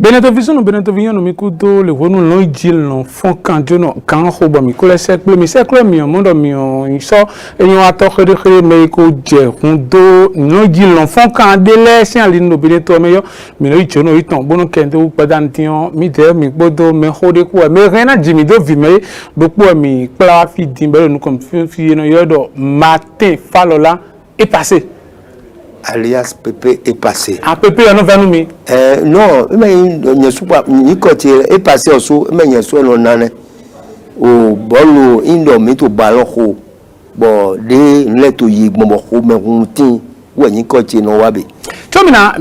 Beneto vision mi kudo le wonu lo jil no fon kan jono kan ho ba mi ko le sekle mi mondo mi so enyo ato khere me ko je kundo no jil no fon kan de le sin ali no beneto me yo mi no ichono itan bono kende u padan tian mi de mi gbodo me hode ko me rena jimi do vi me do po mi pla fi dimbe no comme fi no yodo matin falola est passé. Alias Pépé est passé. Ah, Pépé, on va nous non, mais il est passé aussi, mais il y a soit non nane. Au bolo, il doit mettre au ballon haut. Bon, des lettres y bon mais on tient ou il côté non wabi. Tu mina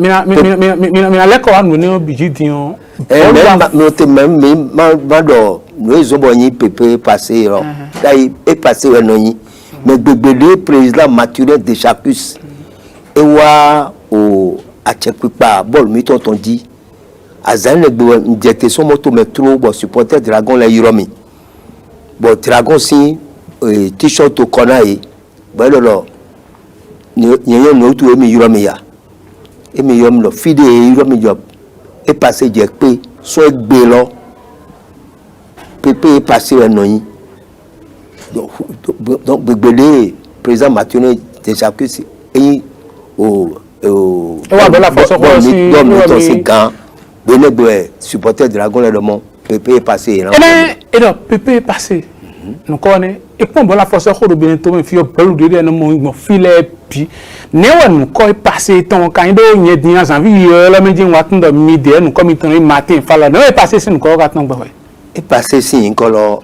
leko wa nous bijidion. Même mado, nous avons Pépé passé là. Est passé non mais bébé président maturé de Chacus. Ewa o achekpa bol mi tonton dit azan le injecté son moto métro bon supporter dragon la yiromi bon dragon si t-shirt au konae bon lo nyen no tu emi yiromi ya emi yom lo fide yiromi job et passé jekpe so egbe lo Pépé est passé enoyin donc bebele président Mathieu déjà que c'est la supporter Dragon le Mont Pépé est passé et donc Pépé est passé nous connaît et pour la force de bientôt me fio pelu de no mo filet pi ne wa nous ko passé ton quand do nye dia janvier la me din watun do midi nous comme ton matin fala no est passé si nous ko ga ton ba est passé si nkolo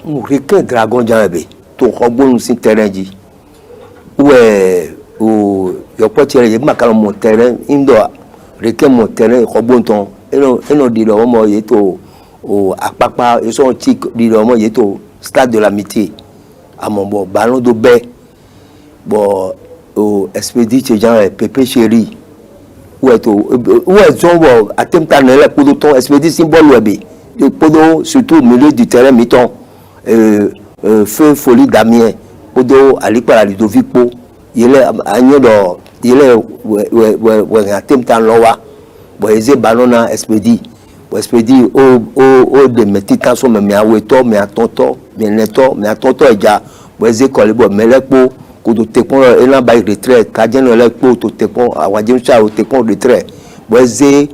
que Dragon jambe to rogbon si terrain di ouais o yo potiere ye makalo mo terrain indo reke mo terrain robonton eno di lo mo yeto o apapa eso tik di lo mo yeto stade de l'amitié à mon bon ballon de baie bon o expédite Jean Pépé chéri ou est zombo attempt na le podo ton expédite symbole webe le podo surtout au milieu du terrain miton feu folie Damien podo ali para Ludovic Po il est agnodo il est ouais attempt en lowa bon eze ballon na expédie bon expédie o de metita so me aweto me atonto me neto me atonto eja bon eze kole bon melepo ko do tekon e na ba retrait kadien le po to tekon awajem cha o tekon retrait bon eze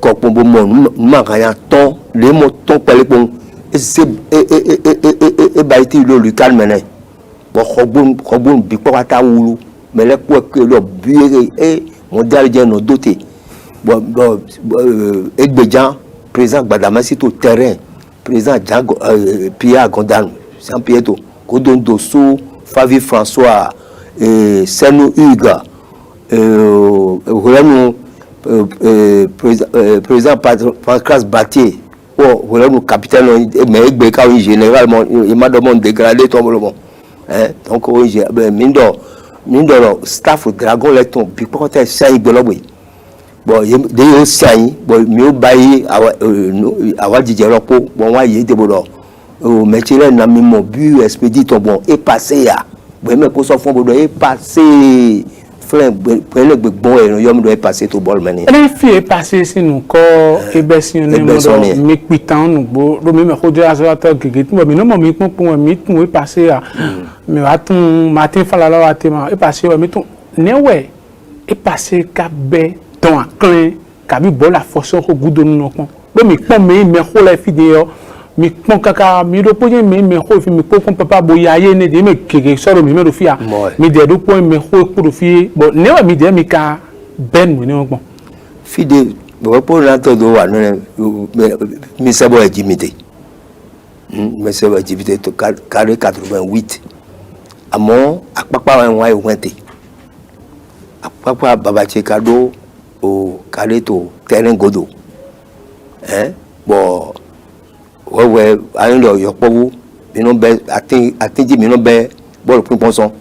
kokon bo mo ma kan ton le mo ton pele pon eze e ba iti lo lukan mene bon khobun bi pata wulu mais les quoi que le bureau et mondial j'ai nos doté bon Egbejan président Gbadamasi au terrain président Pierre Gondan Jean Pietro Godon Dosso Favi François Senou Hugues président Pancras Batier oh capitaine mais Egbeka généralement il m'a demandé dégradé tout le monde donc j'ai Mindoro staff Dragon le ton bi porter sai gbolowe bon de yo sai bon mi o bayi awa dijero po bon wa ye debodo o metire na mi mo bu expedite bon et passé ya bon me ko so fon bodo et passé frère pele gbe bon e yo mi do e passé to ball mani ele fi e passé si nous ko e besion ne mo mi pitan nous bo do mi me ko de azato gege ti mo mi no mo mi pon mi tun e passé ya mais atun matin fala la atema e passé mi tun ne we e passé ka be ton clean ka bi bo la force ko gudo no kon bo mi pon me ko la video mi pon kaka mi do poje me ko fi mi pon papa bo yaye ne de me keke soro mi me do fia mi de do pon me ko do fi bo ne wa mi de mi ka ben mo ne gbon fide bo po na to do wa no mi sabo ejimite mi sabo ejimite to carré 88 àmọ́ àpapà wa ìwọ̀ntè àpapà babache kado o carré to terrain godo bon ouais ayin lo yo powo mi no be atinji mi no be ball pin ponson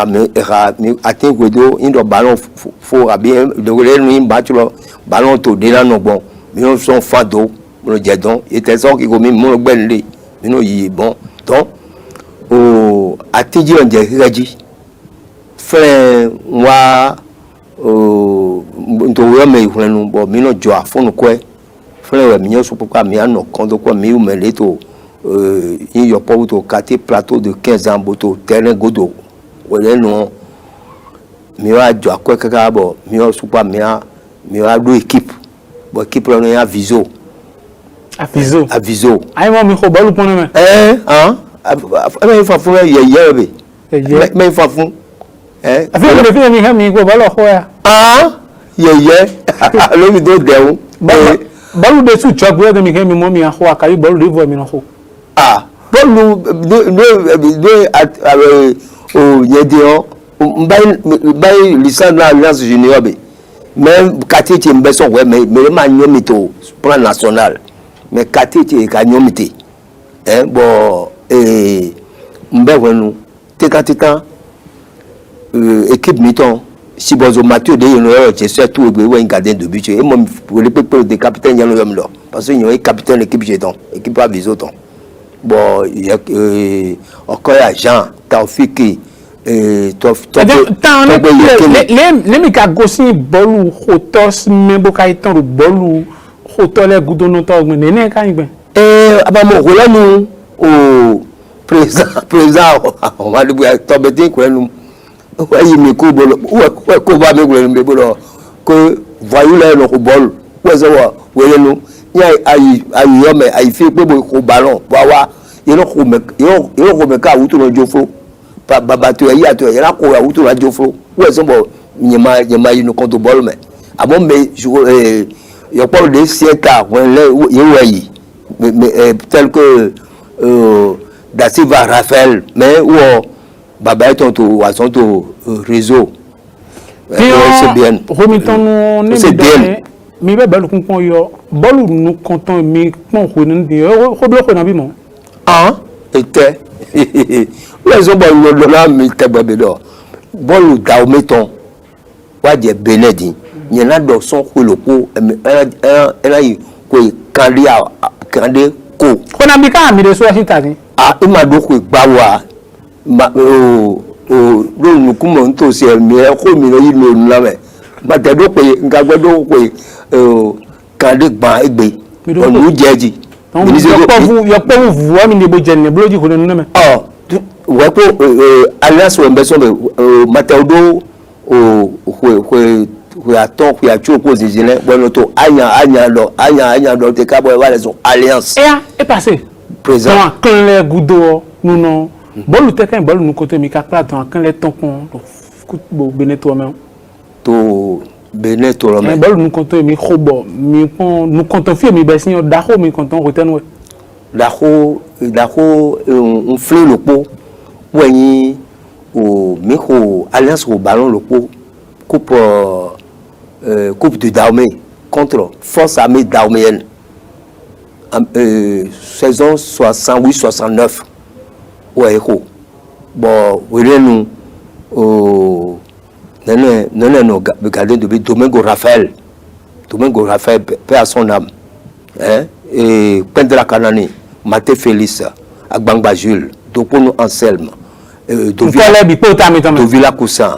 mi atin godo indo ballon fo abi de le ni batulo ballon to de la no bon mi no son fado mo jedon était so ki go mi mo gbe nle mi no yi bon donc o atiji onje reji frère wa o nto wo me ihunu bo mi no jo afunu ko frère mignon sur pourquoi mi an quand quoi mi ou meleto il y a pas auto quartier plateau de 15 ans boto terrain godo wele non mi wa jo akwa kaka bo mi o super mi wa do équipe bo équipe là on a viso à viso ay mo mi ko balu pon me mais fa fou ye mais fa fou afin de faire mi mi ko balu ko ya ye lo mi do deun balu de su chop we de mi ke mi mo mi ho akayi balu de vo mi no ho balu o yedio mbay licence na alliance junior be même quartier ti mbeso we mais ma nyomito plan national mais quartier ti ka nyomite bon mbe wenu teka équipe miton si bozo Mathieu de yeno je sais tout egbe we gardien de but et moi le peuple de capitaine yano yomlo parce que il capitaine l'équipe jeton équipe pas visoton bon il y a encore Jean Taufiki les mika gosi bolu hotos membo kaitan ro bolu hotole gudono to gbe nene kan gbe abamo rolanu o président on va le tobetin ko enu wayi mi ko bolo ko ba me gbe me bolo ko voyou le no ko bol wo se wo weyenu nya ayi yo me ayi fi pe bo ko ballon wa yo ko me ka wutu no jofo baba to yi ato ya ko wutu la jofo wo se bo nyema yinu konto bol me amo me yo parle de siècle when yi tel que Da Silva Raphaël mais wo baba ton to wa son to réseau c'est bien romiton no c'est bien mi be balu kun yo bolu nu konton mi pon ko ni ko blo ko na bi mo était les hommes le la mi tebebe do bolu da o meton wa je benedi yen na do son ko lopo yi ko kande ko na bi ka mi de so asita ni ima do ko gba wa lo nu ku mo nto se mi ko mi lo yi lo nu la me ba te do pe nga gbo do ko kande gba egbe onu jeji yo po vu wa mi ne bo jenne bloji ko nu me we ko alias o mbeso me mateudo we aton we achu ko zizile bueno to anya do te ka bo wa les alliance et passé présent quand les goudo nous non bolu te kan bolu nu côté mi ka plat quand les tonkon bo beneto me to beneto me bolu nu côté mi khobo mi pon nu konton fi mi besin da ho mi konton roten we da ho on flé le pot wẹ̀yìn o mi ko alliance au ballon le pot coupe de Dahomey contre force armée dahoméenne saison 68-69 ouais ko bon wẹ̀rẹ̀ nu nene no gardien de but Domingo Raphaël paix à son âme et Pendra Kanani Maté Félix Agbangba Jules Dopono Anselme Dovila Koussan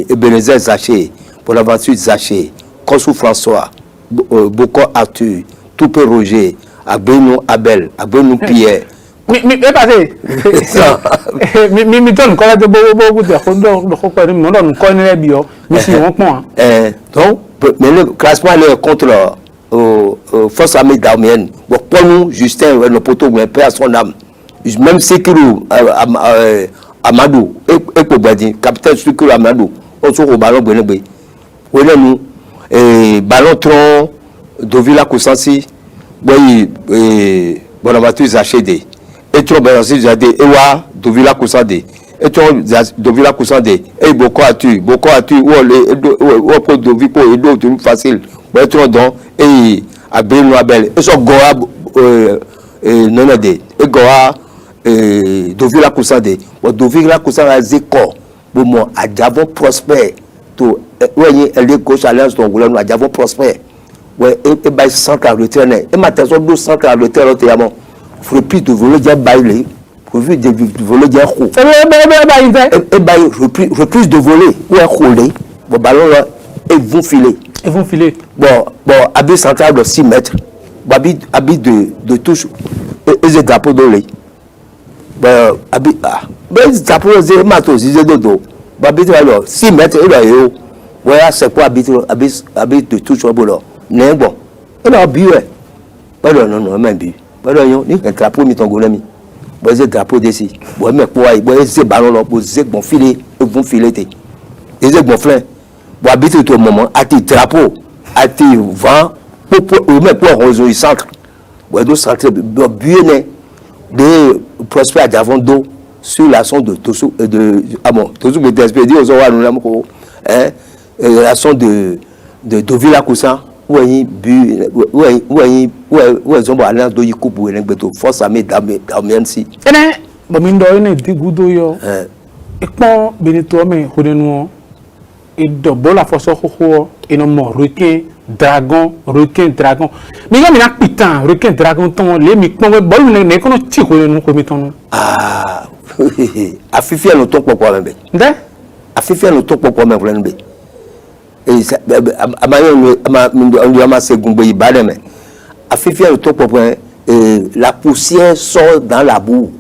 Ebenezer Zaché Bonaventure Zaché Kosou François Boko Arthur Toupé Roger Agbenu Abel Agbenu Pierre mi passé mi ton ko la de bo de ko do ko ko mi don ko ni bi o mi si won pon donc mais le classement est contre force armée dahoméenne bon pour nous Justin le poteau mais paix à son âme même Sekiru Amadou Ekobadi capitaine Sekiru Amadou on se au ballon benegbe wele nous ballon tron Dovila Koussansi boy Bonaventure Zachede et tron Bonaventure Zachede ewa Dovila Koussande et tron Dovila Koussande et Boko Atu ou pour Dovipo et d'autres facile boy tron don et Agbenu Abel et so goa nonade et goa Dovila Koussande ou Dovila Koussande zeko bon adjavon Prosper to ouais elle est gauche alliance ton gouvernement adjavon Prosper ouais et bail central le traîner et matin 200 le terre notamment reprise de voler déjà bailler reprise de voler déjà ro et bail reprise de voler ou un roulé bon ballon là et vous filer Ils vont filer. Bon, habit central de 6 mètres. Habit de touche. Et les drapeaux de l'œil. Bon, habit. Ben, les drapeaux de matos, ils ont de dos. Habit alors 6 mètres, il a eu. Voilà, c'est quoi habit de touche au boulot. N'est bon. Il a bu, non, même bu. Non, il y a un drapeau, mi ton golemi. Bon, les drapeaux d'ici. Bon, mais quoi, les ballons là, pour les bon filet, ils vont fileter. Les bon flingue. Bon, habiter tout le moment, à tes drapeaux, à tes vents, pour résoudre le centre. Bon, le centre, bien de prospérer d'avant d'eau sur la sonde de Tosso, Tosso me despédie aux oies, nous l'avons, la sonde de Dovila Koussan, où ils ont allé dans les coupes, où ils ont force à mettre dans le si. Et bon, il y a des goûts d'eau. Et quand Benito me rejoint, et de la force et non requin dragon mais il y a un putain requin dragon ton les micros bon ne connaît pas nous comme ton affifier le ton pour même ben affifier le ton pour même problème et ama segumbo ibademe affifier le ton pour la poussière sort dans la boue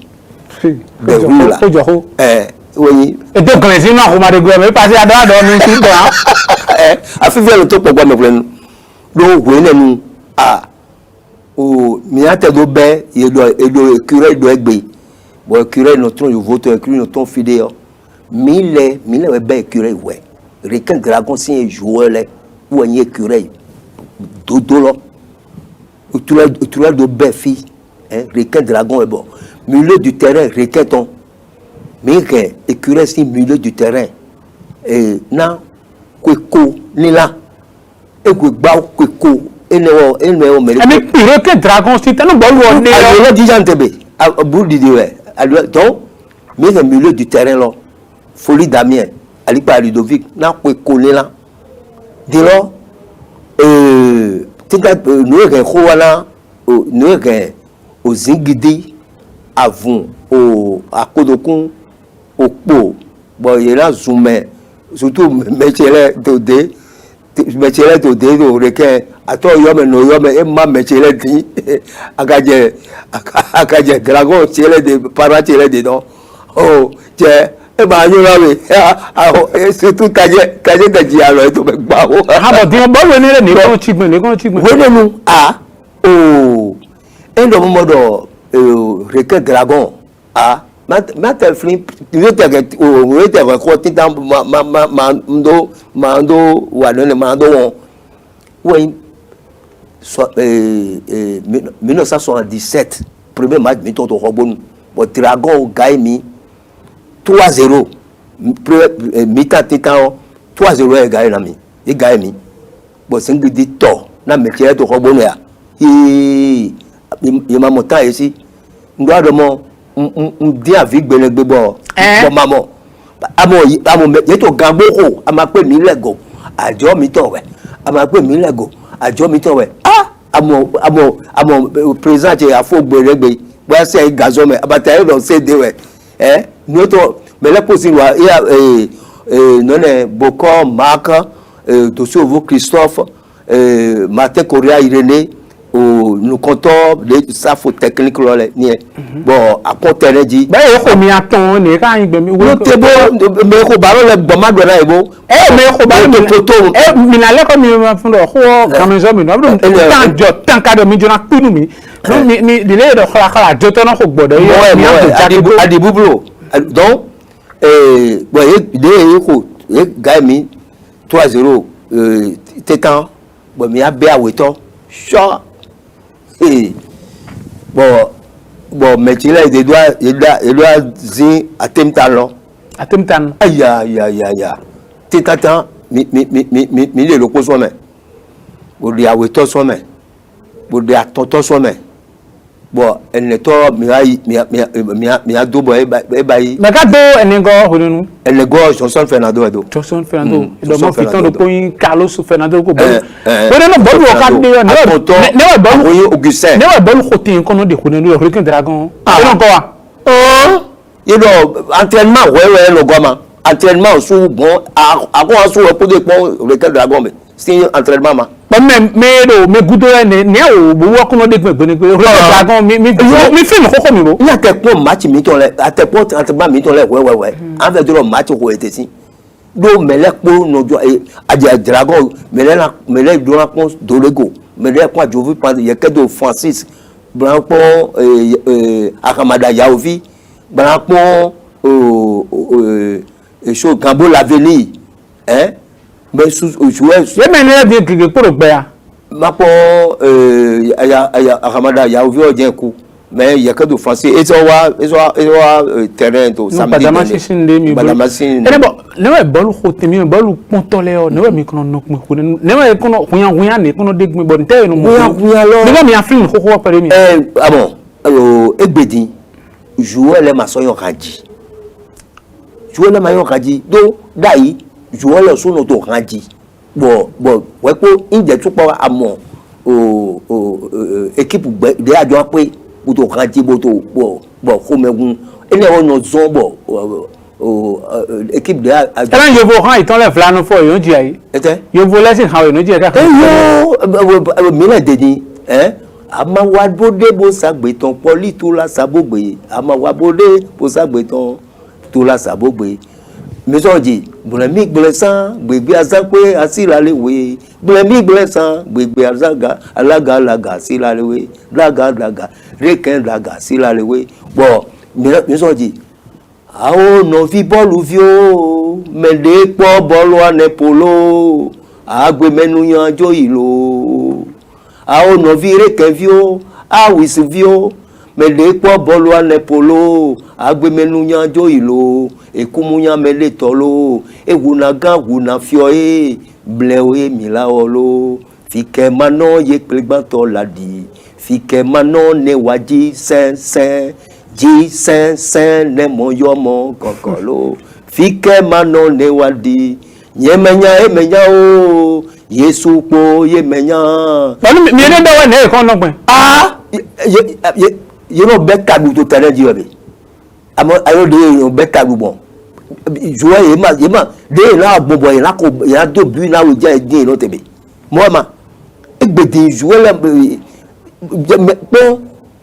oui. Et donc les images on m'a regardé passer à droite dans tout temps. Affifier le top pour me prendre. Donc vous nous au miate do be et le curé doit être bon curé notre vote inclus notre fidèle. Mille be curé ouais. Requin dragon si joueur là ou un curé. Dodo là. Tu l'as de be fille. Requin dragon est bon. Milieu du terrain requin ton. Mais que écureuil si milieu du terrain et na kweko ni là et que ba kweko et ne mais requin dragon si t'as non bon on est alors déjà ntebe à bout de ouais donc mais le milieu du terrain là folie Damien ali pa Ludovic na kweko ni là de là tinga nous que khoala nous que aux zingidi avant au à Kodokun au po bon il a zoomé surtout métier de requin à toi et ma métier dit akaje dragon tirer de para tirer dedans oh tiens et ben nous là et surtout kaje de dialogue et tout ba ah bon dis bon venir ni kon chigbe oui nous oh et le moment de requin dragon matel flim tu quoi tinta mando wadone mando oui 1977 premier match mi to robon bon dragon gagne 3-0 mi-temps tinta 3-0 e gagne na mi e gagne mi bon c'est que dit to na me tirer to robon ya il m'a monté ici ndoa de mon dit avec benegbe bon maman amo yeto gamboko ama pe mi lego ajo mi to we ama pe mi lego ajo mi to we amo président e afo benegbe boya se gazo me abata do se de we noto mais la possible non est beaucoup Marc Tosovo Christophe Martin Correa Irénée nous comptons les safo technique là ni bon à compter dit ben il faut mi attend ni quand il me oui c'est bon mais ko baro le bon ma dona ebo mais ko baro de photo mi na le ko mi ma fundo ko gamezo mi no tant ka do mi jona pinu mi non mi de le do khala joto no ko gbodo yo adibublo donc bon il ko gars mi 3-0 tétan bon mi a be aweto sure bon métier là il doit zin à temtan aïe titatan mi le loko so me bo dia weto so me bo dia toto so me bon elle to mi a do boy e bayi mais ka do enego honunu enego Johnson Fernando do mo fitan do point Carlos Fernando ko bon no bon o ka de ne bon Augustin ne bon khotin kono de honunu requin dragon non ko wa il do entraînement ouais le goma entraînement sous bon à quoi sous pour des ponts Requin Dragon mais c'est entraînement ma mais goudou ne o bo wa kono de gbe ne Dragon mi film koko mi bo il y a quelques match mi ton là à tes potes entraînement mi ton là ouais avec de match ko était si do mele po no jo a Dragon mele do la pon Dorego mele ko jo vu il y a que de Francis Blanco Akamada Yaovi Blanco show Gambo l'avenir hein mais sous jouer ye menere de keke pour gbe ya ma po Akamada Yaovi o je ku mais il y a que de français et ça terrain to samedi ene bo ne wa bolu khote mi bolu pontole o ne wa mi kono nok mi ko ne wa kono huyan ne kono deg mi bon te no mo ne wa mi afin ko ko pare mi ah bon egbedi jouer les maçons yo kanji jouer les maçons kanji do dai jouer le sunu to kanji bo we ko inje tupo amo équipe de ajo pe buto kanji boto bo ko megun ene ono zon bo équipe de tran yo vo han iton le flano fo yo ji ayi yo vo lesson how no ji ka yo mi na dedi ama wa bode bo sagbe ton poli to la sabogbe ama wa bode bo sagbe ton to la sabogbe mesoji bulemi gbelesan gbegbe azanpe asilalewe bulemi gbelesan gbegbe azaga alaga asilalewe laga reken laga asilalewe bo mesoji ao no vi bolu vio mede po bolu anepolo agbe menu yanjo ilo ao no vi reken vio awis vio mede po bolu anepolo agbe menu yanjo ilo ekumunya mele tolo ewunaga wuna fio blewe milaolo fike mano ye plegbanto ladi fike mano ne waji sen ji sen ne moyomo kokolo fike mano ne wadi emenya o Yesu po yemenya wonu mi ne do we ne ko no gbe ye no be kadu to tare ji obe amo ayo de yo be kadu bon jouer yema de la bobo ya ko ya do bu na we je din no tebe mo ma egbede jouer la po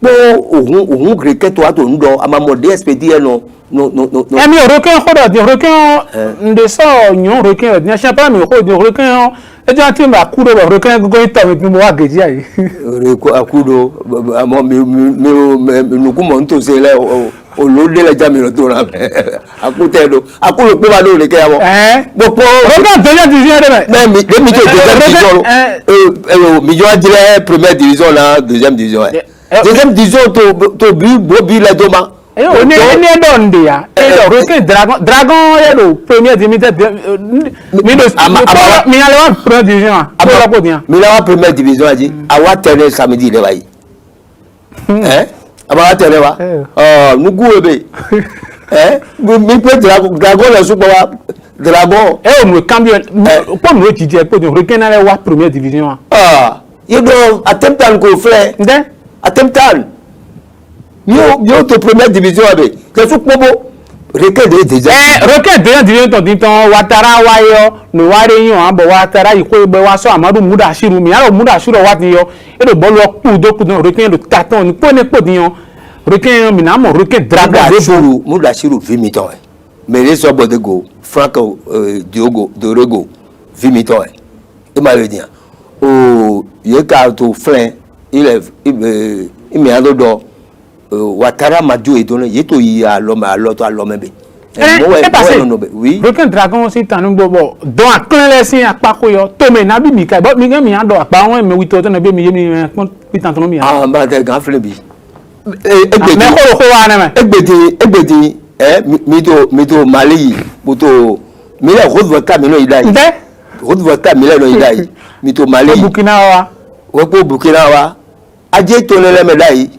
ohun cricket to ato ndo ama mo de expedie no emi requin khoda di requin nde so nyon requin ni cha pa mi ko di requin e ja ti ma kudo requin go ita mi mo wa geji ayi akudo amo mi nuku mo nto se le olóde lẹja mi tó ra akútẹ́ẹ̀dọ̀ akúrò pé wà lóòrè kẹ́ ẹwọ́ gbogbo ọgbọ́n tẹ́lẹ̀ ti sí ẹ̀rẹ́ mẹ́mi lèmi tó deuxième division mi jọ ajílẹ̀ première division la deuxième division deuxième division tó bí lẹ́jọ́ ma. ní ẹ̀dọ̀ ǹdè ya ẹ̀dọ̀ requin dragon ẹ̀dọ̀ première division mi yàrá wà première division mi yàrá wà première division àjí àwa tẹ̀lé samedi lẹ́wà yìí aba tẹ̀lé wa nugu ebe mi pe dragon le supo wa dragon o mo cambio po mo ti je po requin na le wa première division you do attemptan ko frère nde attemptan yo to première division abe ke supo bo requin de déjà requin de division to din ton watara wa yo no wa re yan abo watara iko egbe wa so amadu mudashiru mi aro mudashiru wa ti yo e do bolu kudo requin do taton ni po ne po diyan requin mi na mo requin dragon mudashiru vimito mais so bodego Franco Diogo Dorego vimito e ma le dia ye ka to flen il me ado watara maju edon ye to yi alo to alo mebe oui requin dragon si tanu gbobo don aklan lesin apako yo to me na bi mi ka mi ado apa won me wi to na bi mi yemi pon pitan to mi ba te gan fle bi egbedi mito Mali buto mile rodvoka mino idai rodvoka mile no idai mito Mali Burkina wa aje to le medai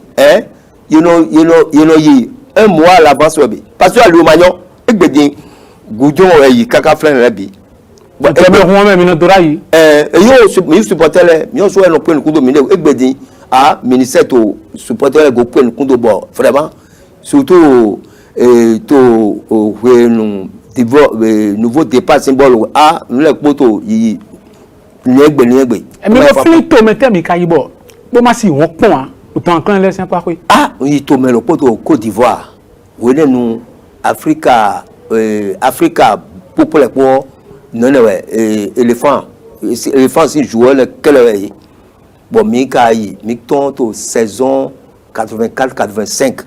you know yi un mois à l'avance webe parce que le magnon egbedi gujon yi kaka flen rebi ebe ho me mino dorai yo mi supporter mi so eno pen kudo mine egbedi ministère to supporter go pen kundo bo vraiment surtout to wenu nouveau départ symbole ah nous les poto yi niegbe e mi go flin to mete mi kayibo bo ma si won pon ah autant kan les pas quoi ah yi to me lo poto Côte d'Ivoire wele nous Africa populaire pour non éléphant si joueur le quel bon mi kai mi ton to saison 84-85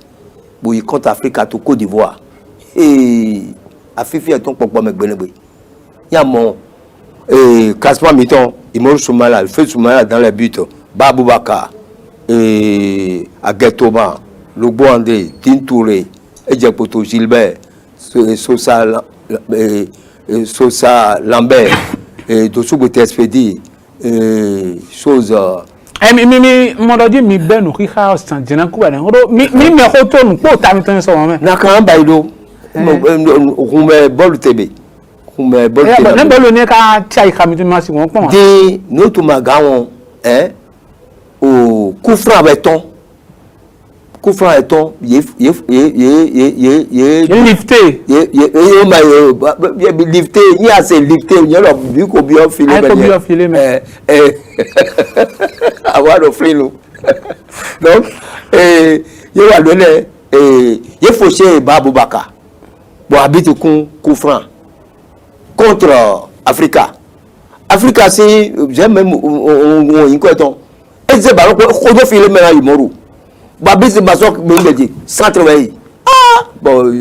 pour y contre Africa to Côte d'Ivoire et Afifi est ton papa me benebe ya mon classement mi-temps Imoru Soumala il fait Soumala dans les buts Babou Baka et Aguetoba Logbo André Tintouré Edjepoto Gilbert Sosa Lambert et Dosubo Tespedi chose mi mondodi mi benu ki house tan jena ku ba mi me hoto nu po ta mi tan so mo na kan ba ido kume bolu tebe kume bolu tebe na bolu ne ka chai ka mi tin ma si won pon de no to ma ga won o coup franc béton ye lifté ye ma ye lifté ni assez lifté ni lo bi ko bi o filé mais avoir le frilo donc ye wa donné ye fauché Babou Baka bon habite coup franc contre Africa si j'aime même on inquiétant et c'est ballon ko do filé mais Imoru Babi c'est basok bengeji 180 ah bon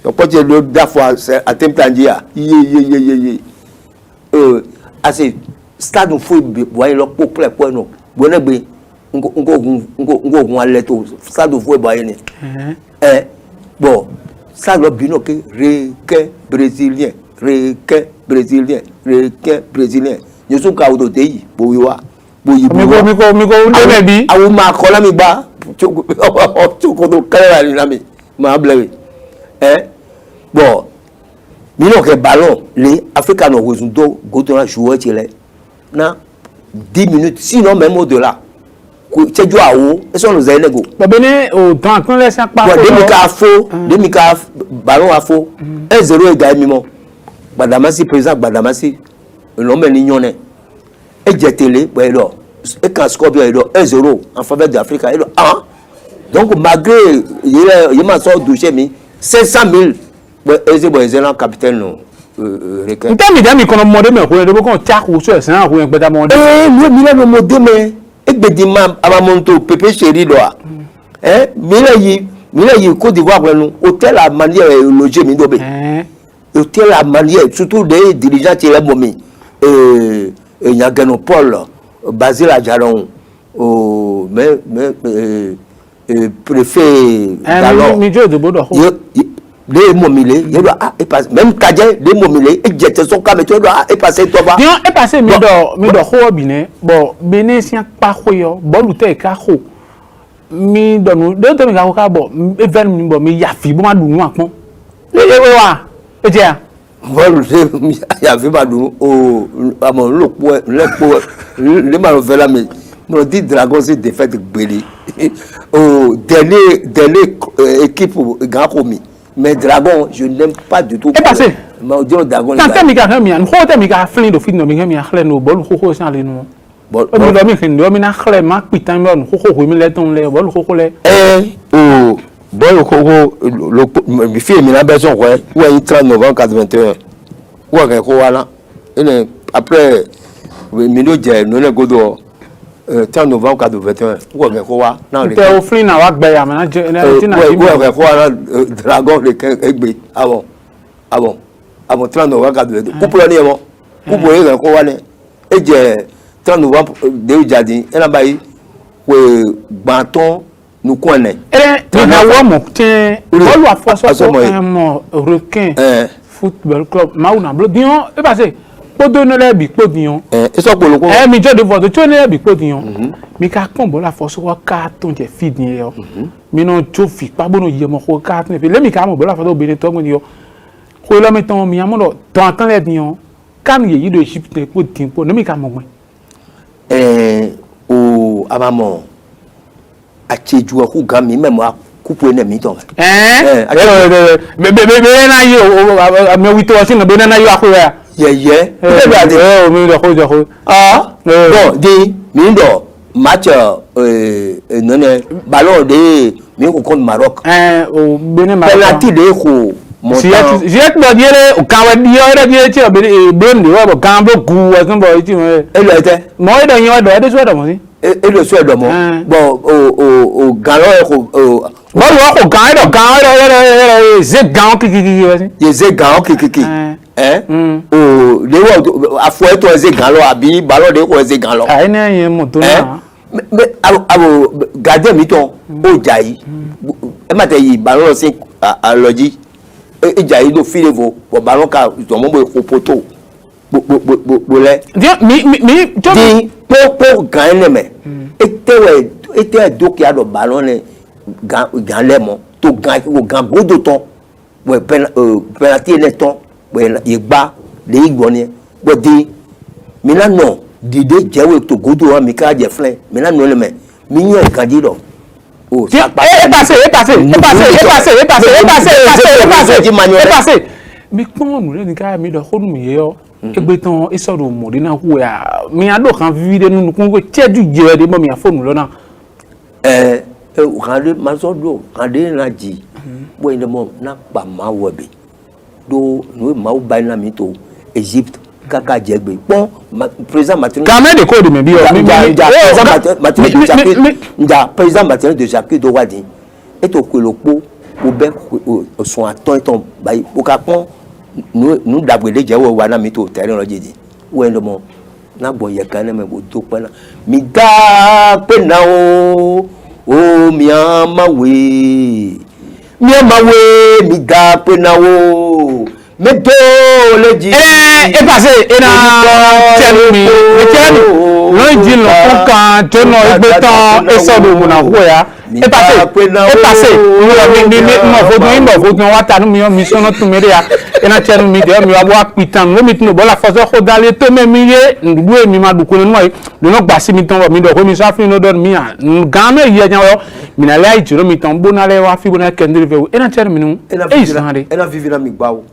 on peut dire le d'affaire à templandia ye assez stade fou boy lo populaire quoi non bonegbe ngo aleto stade fou boy ni bon ça le bino que requin brésilien je suis ka odo tei boyiwa mi bi awu ma ko la mi gba choko do kala ni na mi ma blé bon mi no ke ballon les africains no rezundo godona joueur tele na 10 minutes sinon même au-delà c'est du awo et sont nos élèves ba bene o dans kan les pas demi ka ballon à faux 1-0 égal mimo Badamasi président Badamasi l'homme ni nyone et jetele alors et quand score bien 1-0 en faveur de l'Afrique et donc malgré il m'a sorti douché mi 500 000 et c'est un capitaine requin ntami dami kono modé me ko de ko tia ko so sen ko en gbeda modé mi le modé me e gbedima amamonto Pépé Chéri do mi le Côte d'Ivoire nous hôtel à manière logé mi dobe hôtel à manière surtout des dirigeants qui les momi et Nyagano Paul Basile Adjaron au préfet alors milieu de bodo les momilé il doit et passer même Kadje les momilé et jeter son cam tu dois et passer toi ba bien et passer mi do ho bine bon benesian pa ho yo bon ute ka ho mi do no de to mi ka bo even mi bo mi yafi bo ma du nu apon le wa e je bon yafi ba du o amon lopo le ma le la mais non dit dragon c'est défaite gbeli au dernier équipe grand commis mais dragon je n'aime pas du tout et passé mais dire dragon tant mi ka mi an ho te mi ka flin do fit no mi a xle no bol ho san le no bol mi do mi kin do mi na xle ma pitan mi ho mi le ton le bol ho le oh bol ho mi fi mi na besoin quoi ou 30 novembre 81 ou ko wala après mi do je no le godo 30 novembre 81 ou ko wa na le te o flin na wa gbe ya ma na tina ou ko wala dragon le egbe avant 30 novembre 82 couple ni mo couple ko wa ni e je 30 novembre de jardin e na bayi we gbanton nous connaît et na wa mo tin bolu afoso mo requin football club mauna blo dion e passé podo no le bi podion e so poloko mi je de vote tu ne bi podion mi ka kon bola afoso wa ka ton je feed ni yo mi no jofi pa bono ye mo ko ka ton le mi ka mo bola afoso obìnrin to mo ni yo ko lo mi ton mi amodo ton kan le dion kan ye leadership te po tin po no mi ka mo gbe o amamo acheju ku gan mi memo coupe ne mi ton be na yo me wito wa sin be na yo akoya ye o mi do ko bon di mi do match non ballon de mi ko contre Maroc o bene Maroc penalty de ko Jiet bo diere o kan wa di ora di ti o be ndi wa bo kan bo gu wa sun bo ti mo e lo ete mo do yin do e de so do mo si e lo so do mo bon o galon ko mo lo ko kan ze gan kiki wa si ye ze gan kiki o le wo afo e to ze gan lo abi ballon de ko ze gan lo ai na yin mo to na mais abo garder mi ton o jai e ma te yi ballon si a loji e jai do file vo o ballon ka to mo bo poto bo le mi to di po gan le me ete do ki a do ballon ne gan le mo to gan bodo ton we penalty ne ton we igba le igbo ni bo di mi na no dide jewe to godo wa mi ka je flen mi na no le me mi yan kan di do o sa pa passé mi pon nu le ni ka mi do ko nu mi yo egbe tan iso do mo de na ku ya mi ado kan video nu kun ko cheju je de mo mi afonu lo na o kan de ma so do kan de na ji bo inde mo na pa ma wo be do no ma o ba na mi to Egypte kaka jegbe pon président Martin quand de code me bi président Martin de Jacques do wadi et to ko lopo o be son aton ton bayi o ka pon nous dagbe je wo wa na mi to terrain lo jidi wo ndo mo na bo ye kan me bo to pe na mi da pe na o mi amawe mi da pe na o me do le ji passé ina tenu lo ji lo kan to no egbe tan eso do mo na ho ya passé mi mo fodo wa tanu mi sono tu mere ya ina tenu mi de mi wa bo apitan lo mi tinu bo la foso ko dale to me mi ye ndu mi ma du ko no do no gba si mi tan mi do ko mi sa fi no do mi ya gan me ye jan wo mi na lai jiro mi tan bo na le wa fi bo na kendri fe ina tenu mi nu ina vivi na mi gba o